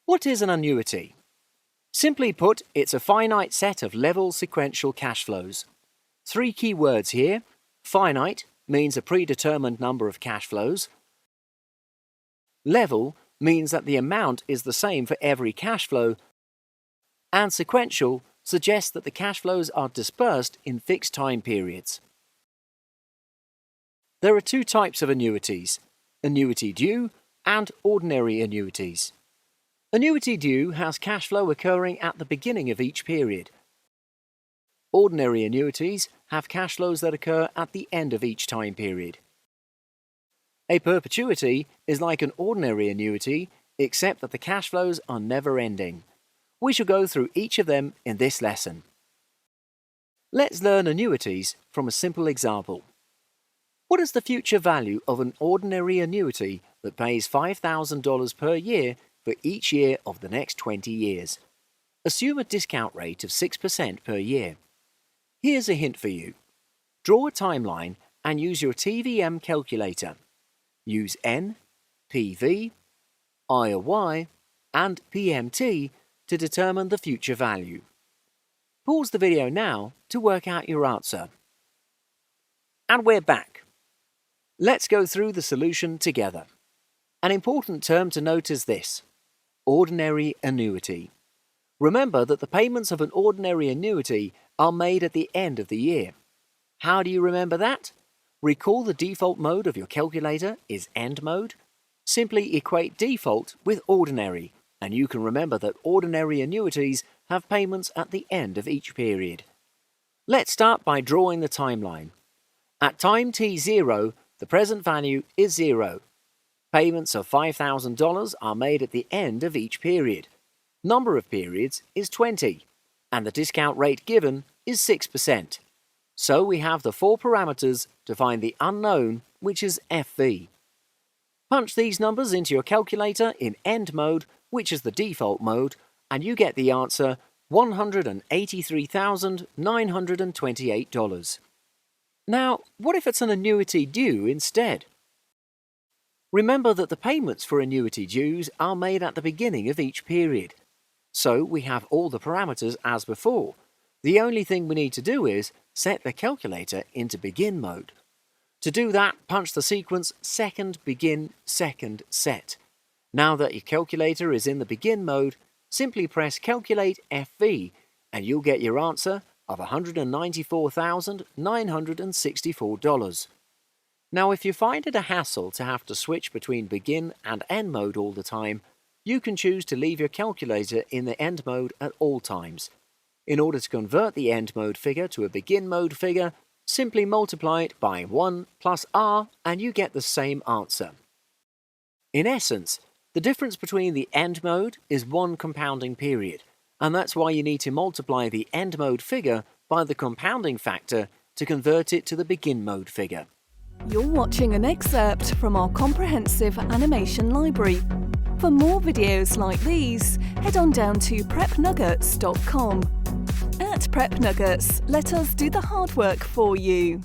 What is an annuity? Simply put, it's a finite set of level sequential cash flows. 3 key words here. Finite means a predetermined number of cash flows. Level means that the amount is the same for every cash flow. And sequential suggests that the cash flows are dispersed in fixed time periods. There are 2 types of annuities: annuity due and ordinary annuities. Annuity due has cash flow occurring at the beginning of each period. Ordinary annuities have cash flows that occur at the end of each time period. A perpetuity is like an ordinary annuity, except that the cash flows are never ending. We shall go through each of them in this lesson. Let's learn annuities from a simple example. What is the future value of an ordinary annuity that pays $5,000 per year for each year of the next 20 years? Assume a discount rate of 6% per year. Here's a hint for you. Draw a timeline and use your TVM calculator. Use N, PV, I/Y, and PMT to determine the future value. Pause the video now to work out your answer. And we're back. Let's go through the solution together. An important term to note is this: ordinary annuity. Remember that the payments of an ordinary annuity are made at the end of the year. How do you remember that? Recall the default mode of your calculator is end mode. Simply equate default with ordinary, and you can remember that ordinary annuities have payments at the end of each period. Let's start by drawing the timeline. At time t0, the present value is 0. Payments of $5,000 are made at the end of each period. Number of periods is 20, and the discount rate given is 6%. So we have the 4 parameters to find the unknown, which is FV. Punch these numbers into your calculator in end mode, which is the default mode, and you get the answer $183,928. Now, what if it's an annuity due instead? Remember that the payments for annuity dues are made at the beginning of each period. So we have all the parameters as before. The only thing we need to do is set the calculator into begin mode. To do that, punch the sequence second begin, second set. Now that your calculator is in the begin mode, simply press calculate FV and you'll get your answer of $194,964. Now, if you find it a hassle to have to switch between begin and end mode all the time, you can choose to leave your calculator in the end mode at all times. In order to convert the end mode figure to a begin mode figure, simply multiply it by 1 plus R and you get the same answer. In essence, the difference between the end mode is 1 compounding period, and that's why you need to multiply the end mode figure by the compounding factor to convert it to the begin mode figure. You're watching an excerpt from our comprehensive animation library. For more videos like these, head on down to prepnuggets.com. At Prep Nuggets, let us do the hard work for you.